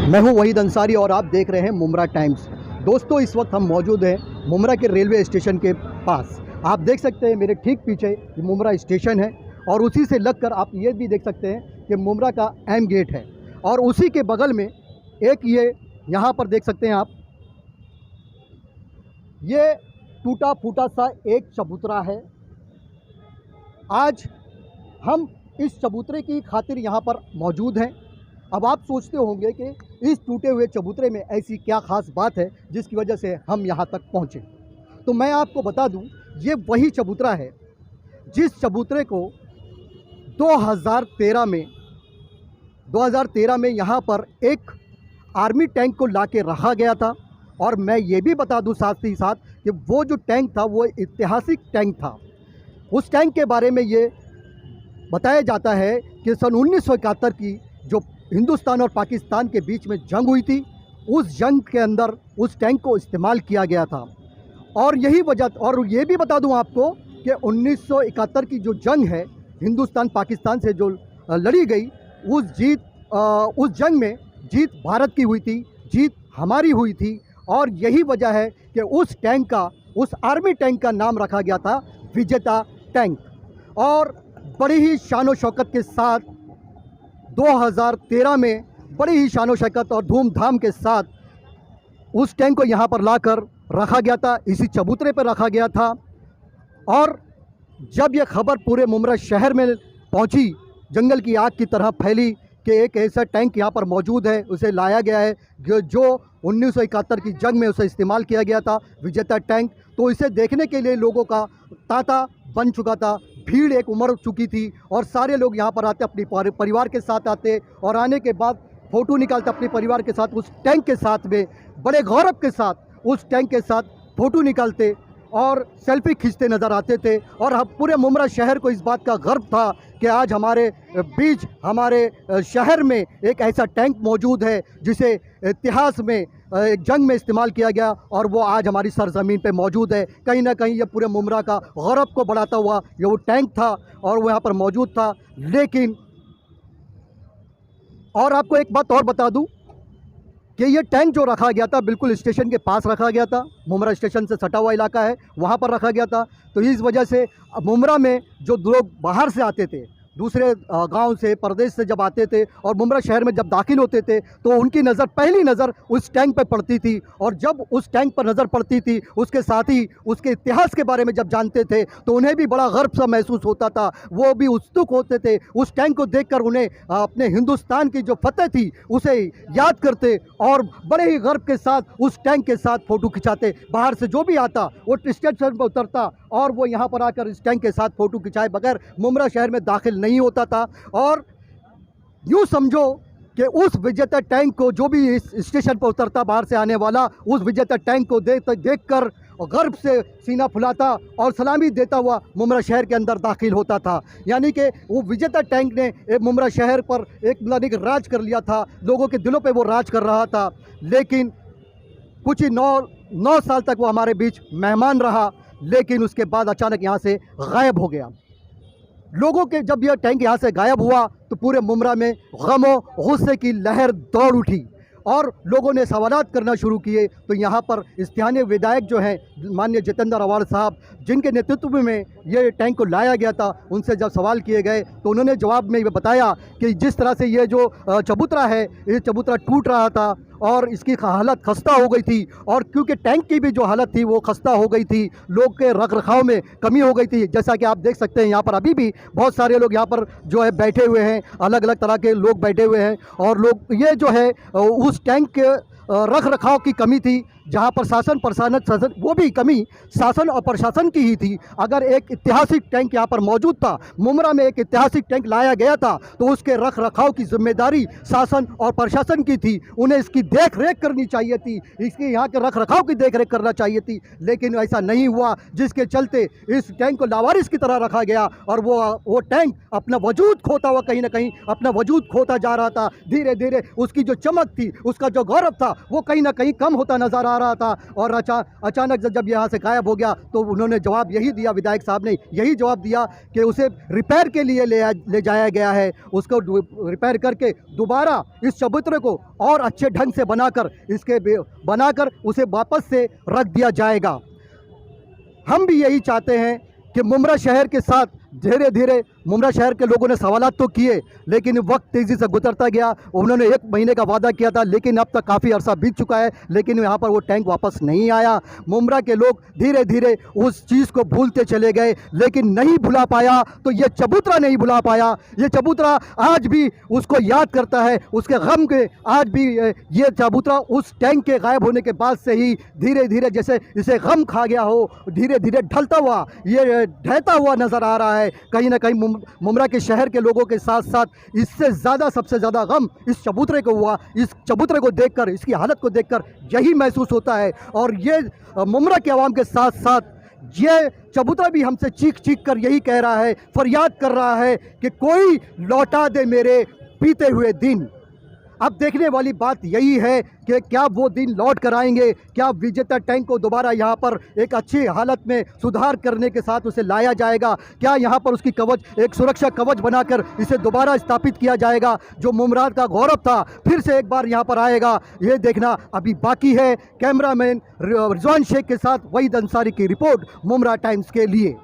मैं हूं वहीद अंसारी और आप देख रहे हैं मुमरा टाइम्स। दोस्तों, इस वक्त हम मौजूद हैं मुमरा के रेलवे स्टेशन के पास। आप देख सकते हैं मेरे ठीक पीछे ये मुमरा स्टेशन है और उसी से लगकर आप ये भी देख सकते हैं कि मुमरा का एम गेट है और उसी के बगल में एक ये यहाँ पर देख सकते हैं आप, ये टूटा फूटा सा एक चबूतरा है। आज हम इस चबूतरे की खातिर यहाँ पर मौजूद हैं। अब आप सोचते होंगे कि इस टूटे हुए चबूतरे में ऐसी क्या ख़ास बात है जिसकी वजह से हम यहाँ तक पहुँचे। तो मैं आपको बता दूं, ये वही चबूतरा है जिस चबूतरे को 2013 में यहाँ पर एक आर्मी टैंक को ला के रखा गया था। और मैं ये भी बता दूं साथ ही साथ कि वो जो टैंक था वो ऐतिहासिक टैंक था। उस टैंक के बारे में ये बताया जाता है कि सन 1971 की जो हिंदुस्तान और पाकिस्तान के बीच में जंग हुई थी, उस जंग के अंदर उस टैंक को इस्तेमाल किया गया था। और यही वजह, और ये भी बता दूं आपको कि 1971 की जो जंग है हिंदुस्तान पाकिस्तान से जो लड़ी गई, उस जंग में जीत भारत की हुई थी, जीत हमारी हुई थी। और यही वजह है कि उस टैंक का, उस आर्मी टैंक का नाम रखा गया था विजेता टैंक। और बड़ी ही शान शौकत के साथ 2013 में बड़ी ही शान शौकत और धूमधाम के साथ उस टैंक को यहाँ पर लाकर रखा गया था, इसी चबूतरे पर रखा गया था। और जब यह खबर पूरे मुमरा शहर में पहुँची, जंगल की आग की तरह फैली कि एक ऐसा टैंक यहाँ पर मौजूद है, उसे लाया गया है जो 1971 की जंग में उसे इस्तेमाल किया गया था, विजेता टैंक। तो इसे देखने के लिए लोगों का तांता बन चुका था, भीड़ एक उमड़ चुकी थी और सारे लोग यहाँ पर आते, अपनी परिवार के साथ आते और आने के बाद फ़ोटो निकालते अपने परिवार के साथ, उस टैंक के साथ में बड़े गौरव के साथ उस टैंक के साथ फ़ोटो निकालते और सेल्फी खींचते नज़र आते थे। और हम पूरे मुमरा शहर को इस बात का गर्व था कि आज हमारे बीच, हमारे शहर में एक ऐसा टैंक मौजूद है जिसे इतिहास में एक जंग में इस्तेमाल किया गया और वो आज हमारी सरज़मीन पे मौजूद है। कहीं ना कहीं ये पूरे मुमरा का गौरव को बढ़ाता हुआ ये वो टैंक था और वो यहाँ पर मौजूद था। लेकिन और आपको एक बात और बता दूं कि ये टैंक जो रखा गया था बिल्कुल स्टेशन के पास रखा गया था, मुमरा स्टेशन से सटा हुआ इलाका है, वहाँ पर रखा गया था। तो इस वजह से मुमरा में जो लोग बाहर से आते थे, दूसरे गांव से, प्रदेश से जब आते थे और मुमरा शहर में जब दाखिल होते थे तो उनकी नज़र, पहली नज़र उस टैंक पर पड़ती थी। और जब उस टैंक पर नज़र पड़ती थी, उसके साथ ही उसके इतिहास के बारे में जब जानते थे तो उन्हें भी बड़ा गर्व सा महसूस होता था। वो भी उत्सुक होते थे उस टैंक को देखकर, उन्हें अपने हिंदुस्तान की जो फतेह थी उसे याद करते और बड़े ही गर्व के साथ उस टैंक के साथ फ़ोटो खिंचाते। बाहर से जो भी आता वो स्टेशन पर उतरता और वो यहाँ पर आकर इस टैंक के साथ फ़ोटो खिंचाए बगैर मुमरा शहर में दाखिल नहीं होता था। और यूँ समझो कि उस विजेता टैंक को, जो भी इस स्टेशन पर उतरता बाहर से आने वाला, उस विजेता टैंक को देखकर गर्व से सीना फुलाता और सलामी देता हुआ मुमरा शहर के अंदर दाखिल होता था। यानी कि वो विजेता टैंक ने एक मुमरा शहर पर एक राज कर लिया था, लोगों के दिलों पे वो राज कर रहा था। लेकिन कुछ ही 9 साल तक वो हमारे बीच मेहमान रहा, लेकिन उसके बाद अचानक यहाँ से गायब हो गया। लोगों के जब यह टैंक यहाँ से गायब हुआ तो पूरे मुमरा में गम और गुस्से की लहर दौड़ उठी और लोगों ने सवालात करना शुरू किए। तो यहाँ पर स्थानीय विधायक जो हैं माननीय जितेंद्र अवाड़ साहब, जिनके नेतृत्व में ये टैंक को लाया गया था, उनसे जब सवाल किए गए तो उन्होंने जवाब में ये बताया कि जिस तरह से ये जो चबूतरा है, ये चबूतरा टूट रहा था और इसकी हालत खस्ता हो गई थी। और क्योंकि टैंक की भी जो हालत थी वो खस्ता हो गई थी, लोग के रख रखाव में कमी हो गई थी। जैसा कि आप देख सकते हैं यहाँ पर अभी भी बहुत सारे लोग यहाँ पर जो है बैठे हुए हैं, अलग अलग तरह के लोग बैठे हुए हैं और लोग, ये जो है उस टैंक के रख रखाव की कमी थी, जहाँ पर शासन वो भी कमी शासन और प्रशासन की ही थी। अगर एक ऐतिहासिक टैंक यहाँ पर मौजूद था, मुमरा में एक ऐतिहासिक टैंक लाया गया था, तो उसके रख रखाव की जिम्मेदारी शासन और प्रशासन की थी। उन्हें इसकी देख रेख करनी चाहिए थी, इसके यहाँ के रख रखाव की देख रेख करना चाहिए थी। लेकिन ऐसा नहीं हुआ, जिसके चलते इस टैंक को लावारिस की तरह रखा गया और वो टैंक अपना वजूद खोता हुआ, कहीं ना कहीं अपना वजूद खोता जा रहा था। धीरे धीरे उसकी जो चमक थी, उसका जो गौरव था, वो कहीं ना कहीं कम होता नजर आ रहा था और अचानक से जब यहाँ से गायब हो गया तो उन्होंने जवाब यही दिया, विधायक साहब ने यही जवाब दिया कि उसे रिपेयर के लिए ले जाया गया है। उसको रिपेयर करके दोबारा इस चबूतरे को और अच्छे ढंग से बनाकर उसे वापस से रख दिया जाएगा। हम भी यही चाहते हैं कि मुमरा शहर के साथ धीरे धीरे मुमरा शहर के लोगों ने सवालात तो किए, लेकिन वक्त तेज़ी से गुजरता गया। उन्होंने 1 महीने का वादा किया था, लेकिन अब तक काफ़ी अरसा बीत चुका है, लेकिन यहाँ पर वो टैंक वापस नहीं आया। मुमरा के लोग धीरे धीरे उस चीज़ को भूलते चले गए, लेकिन नहीं भुला पाया तो ये चबूतरा नहीं भुला पाया। ये चबूतरा आज भी उसको याद करता है, उसके गम के आज भी ये चबूतरा उस टैंक के गायब होने के बाद से ही धीरे धीरे जैसे इसे गम खा गया हो, धीरे धीरे ढलता हुआ, ये ढहता हुआ नज़र आ रहा है। कहीं ना कहीं मुमरा के शहर के लोगों के साथ साथ इससे ज़्यादा, सबसे ज़्यादा गम इस चबूतरे को हुआ। इस चबूतरे को देखकर, इसकी हालत को देखकर यही महसूस होता है। और ये मुमरा के आवाम के साथ साथ ये चबूतरा भी हमसे चीख चीख कर यही कह रहा है, फरियाद कर रहा है कि कोई लौटा दे मेरे बीते हुए दिन। अब देखने वाली बात यही है कि क्या वो दिन लौट कर आएंगे, क्या विजेता टैंक को दोबारा यहाँ पर एक अच्छी हालत में सुधार करने के साथ उसे लाया जाएगा, क्या यहाँ पर उसकी कवच, एक सुरक्षा कवच बनाकर इसे दोबारा स्थापित किया जाएगा। जो मुमरा का गौरव था फिर से एक बार यहाँ पर आएगा, ये देखना अभी बाकी है। कैमरामैन रिजवान शेख के साथ वहीद अंसारी की रिपोर्ट, मुमरा टाइम्स के लिए।